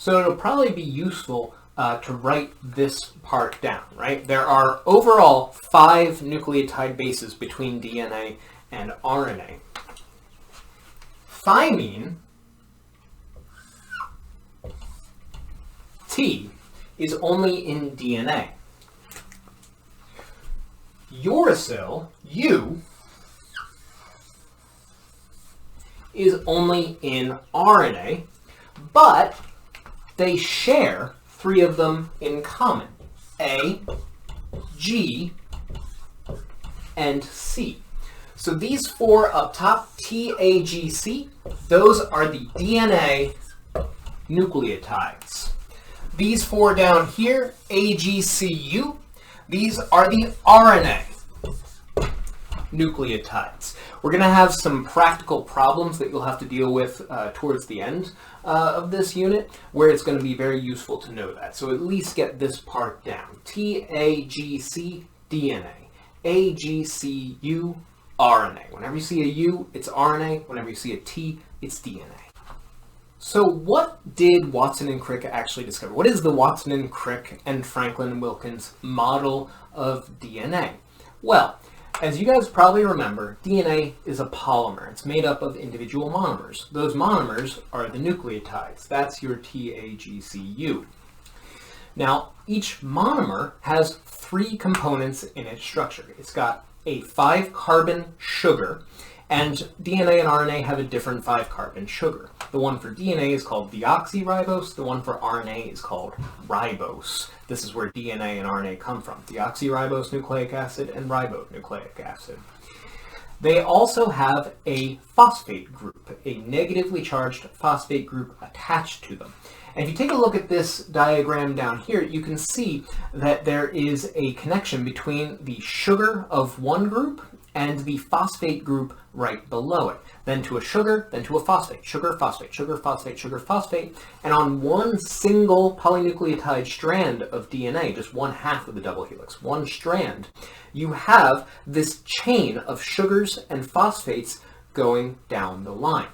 So it'll probably be useful to write this part down, right? There are overall 5 nucleotide bases between DNA and RNA. Thymine, T, is only in DNA. Uracil, U, is only in RNA, but they share 3 of them in common: A, G, and C. So these 4 up top, T, A, G, C, those are the DNA nucleotides. These 4 down here, A, G, C, U, these are the RNA nucleotides. We're going to have some practical problems that you'll have to deal with towards the end of this unit, where it's going to be very useful to know that. So at least get this part down. T, A, G, C, DNA. A, G, C, U, RNA. Whenever you see a U, it's RNA. Whenever you see a T, it's DNA. So what did Watson and Crick actually discover? What is the Watson and Crick and Franklin and Wilkins model of DNA? Well, as you guys probably remember, DNA is a polymer. It's made up of individual monomers. Those monomers are the nucleotides. That's your TAGCU. Now, each monomer has 3 components in its structure. It's got a 5-carbon sugar, and DNA and RNA have a different 5-carbon sugar. The one for DNA is called deoxyribose. The one for RNA is called ribose. This is where DNA and RNA come from: deoxyribose nucleic acid and ribonucleic acid. They also have a phosphate group, a negatively charged phosphate group attached to them. And if you take a look at this diagram down here, you can see that there is a connection between the sugar of one group and the phosphate group right below it. Then to a sugar, then to a phosphate. Sugar, phosphate, sugar, phosphate, sugar, phosphate. And on one single polynucleotide strand of DNA, just 1/2 of the double helix, one strand, you have this chain of sugars and phosphates going down the line.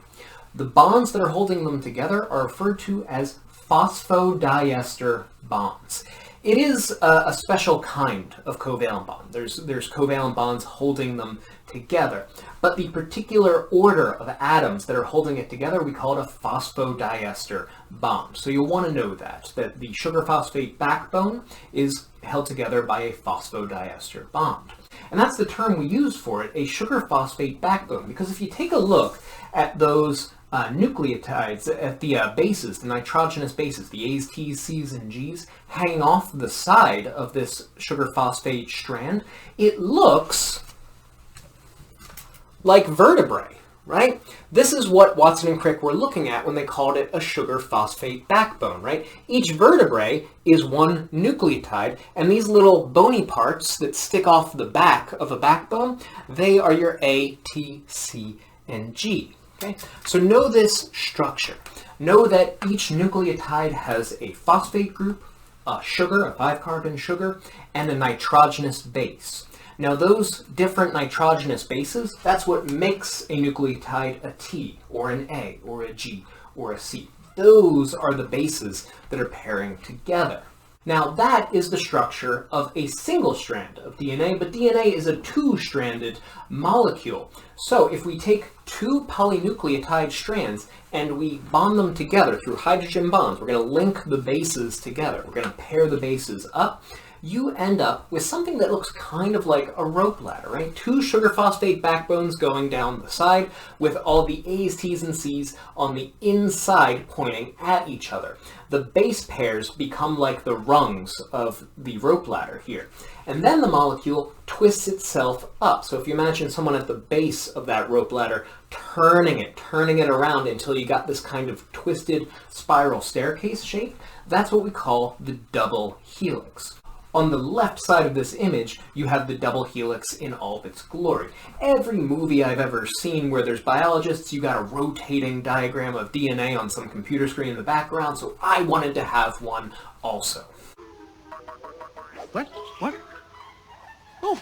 The bonds that are holding them together are referred to as phosphodiester bonds. It is a special kind of covalent bond. There's covalent bonds holding them together, but the particular order of atoms that are holding it together, we call it a phosphodiester bond. So you'll want to know that the sugar phosphate backbone is held together by a phosphodiester bond. And that's the term we use for it, a sugar phosphate backbone, because if you take a look at those nucleotides, at the bases, the nitrogenous bases, the A's, T's, C's, and G's, hanging off the side of this sugar phosphate strand, it looks like vertebrae, right? This is what Watson and Crick were looking at when they called it a sugar phosphate backbone, right? Each vertebrae is one nucleotide, and these little bony parts that stick off the back of a backbone, they are your A, T, C, and G. Okay, so know this structure. Know that each nucleotide has a phosphate group, a sugar, a 5-carbon sugar, and a nitrogenous base. Now those different nitrogenous bases, that's what makes a nucleotide a T, or an A, or a G, or a C. Those are the bases that are pairing together. Now that is the structure of a single strand of DNA, but DNA is a 2-stranded molecule. So if we take 2 polynucleotide strands and we bond them together through hydrogen bonds, we're going to link the bases together, we're going to pair the bases up, you end up with something that looks kind of like a rope ladder, right? 2 sugar phosphate backbones going down the side with all the A's, T's, and C's on the inside pointing at each other. The base pairs become like the rungs of the rope ladder here. And then the molecule twists itself up. So if you imagine someone at the base of that rope ladder turning it around until you got this kind of twisted spiral staircase shape, that's what we call the double helix. On the left side of this image, you have the double helix in all of its glory. Every movie I've ever seen where there's biologists, you got a rotating diagram of DNA on some computer screen in the background, so I wanted to have one also. What? Oh,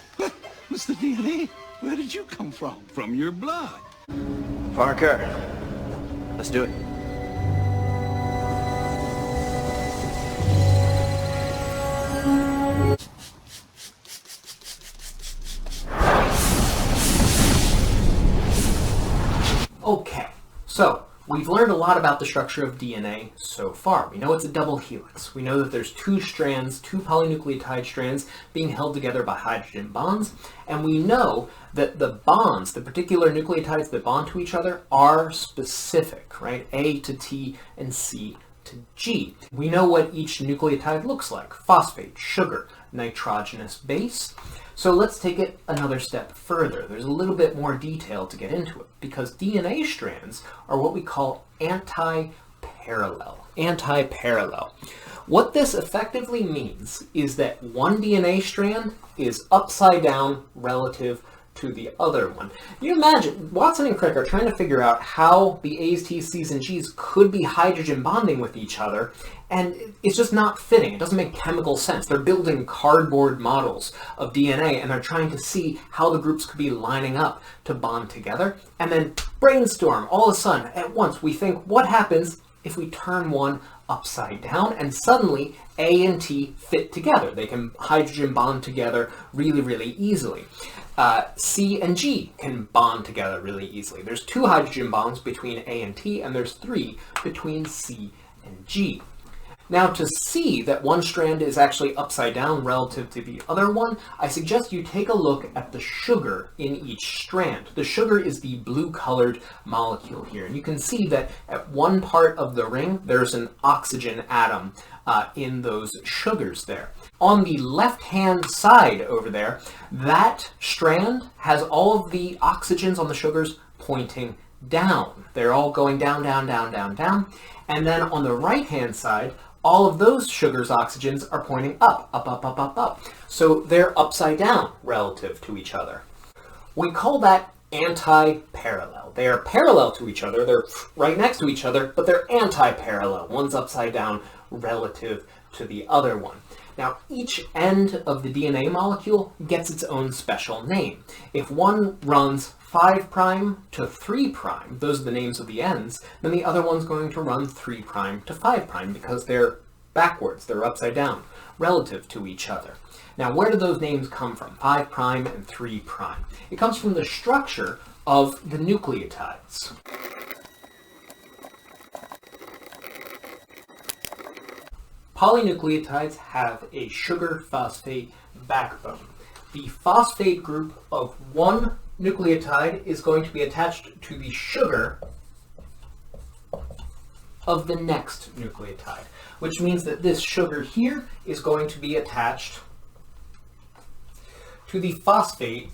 Mr. DNA, where did you come from? From your blood. Parker, let's do it. So, we've learned a lot about the structure of DNA so far. We know it's a double helix. We know that there's two strands, two polynucleotide strands being held together by hydrogen bonds. And we know that the bonds, the particular nucleotides that bond to each other, are specific, right? A to T and C to G. We know what each nucleotide looks like: phosphate, sugar, nitrogenous base. So let's take it another step further. There's a little bit more detail to get into it, because DNA strands are what we call antiparallel. Antiparallel. What this effectively means is that one DNA strand is upside down relative to the other one. You imagine Watson and Crick are trying to figure out how the A's, T's, C's, and G's could be hydrogen bonding with each other, and it's just not fitting. It doesn't make chemical sense. They're building cardboard models of DNA, and they're trying to see how the groups could be lining up to bond together. And then brainstorm, all of a sudden, at once, we think, what happens if we turn one upside down, and suddenly A and T fit together? They can hydrogen bond together really, really easily. C and G can bond together really easily. There's 2 hydrogen bonds between A and T, and there's 3 between C and G. Now, to see that one strand is actually upside down relative to the other one, I suggest you take a look at the sugar in each strand. The sugar is the blue-colored molecule here, and you can see that at one part of the ring, there's an oxygen atom in those sugars there. On the left-hand side over there, that strand has all of the oxygens on the sugars pointing down. They're all going down, down, down, down, down. And then on the right-hand side, all of those sugars' oxygens are pointing up, up, up, up, up, up. So they're upside down relative to each other. We call that anti-parallel. They are parallel to each other, they're right next to each other, but they're anti-parallel. One's upside down relative to the other one. Now, each end of the DNA molecule gets its own special name. If one runs 5' to 3', those are the names of the ends, then the other one's going to run 3' to 5' because they're backwards, they're upside down, relative to each other. Now, where do those names come from, 5' and 3'? It comes from the structure of the nucleotides. Polynucleotides have a sugar phosphate backbone. The phosphate group of one nucleotide is going to be attached to the sugar of the next nucleotide, which means that this sugar here is going to be attached to the phosphate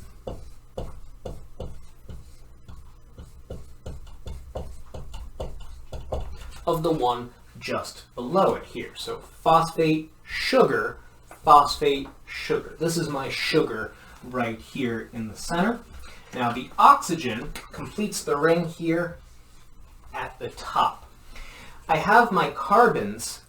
of the one just below it here. So phosphate, sugar, phosphate, sugar. This is my sugar right here in the center. Now the oxygen completes the ring here at the top. I have my carbons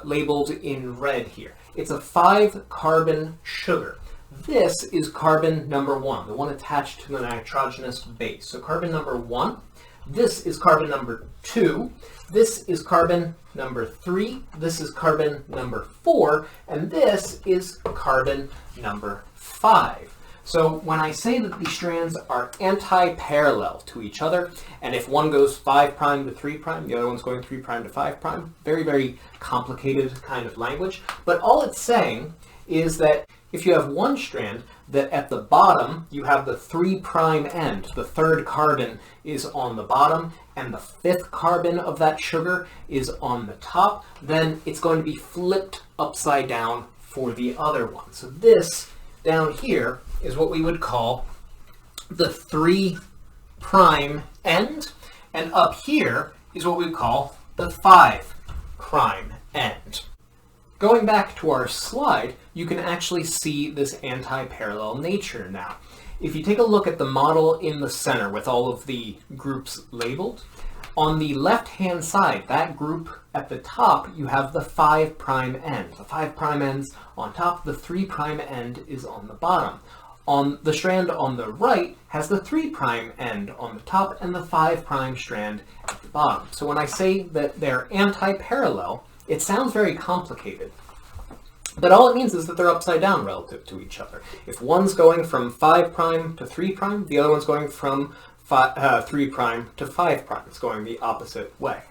labeled in red here. It's a 5-carbon sugar. This is carbon number 1, the one attached to the nitrogenous base. So carbon number 1. This is carbon number 2. This is carbon number 3. This is carbon number 4. And this is carbon number 5. So when I say that these strands are anti-parallel to each other, and if one goes 5' to 3', the other one's going 3' to 5', very, very complicated kind of language. But all it's saying is that if you have one strand, that at the bottom you have the 3' end, the 3rd carbon is on the bottom, and the 5th carbon of that sugar is on the top, then it's going to be flipped upside down for the other one. So this down here is what we would call the 3' end, and up here is what we would call the 5' end. Going back to our slide, you can actually see this anti-parallel nature now. If you take a look at the model in the center with all of the groups labeled, on the left-hand side, that group at the top, you have the 5' end. The 5' end's on top, the 3' end is on the bottom. On the strand on the right has the 3' end on the top and the 5' strand at the bottom. So when I say that they're anti-parallel, it sounds very complicated, but all it means is that they're upside down relative to each other. If one's going from 5' to 3', the other one's going from 3' to 5'. It's going the opposite way.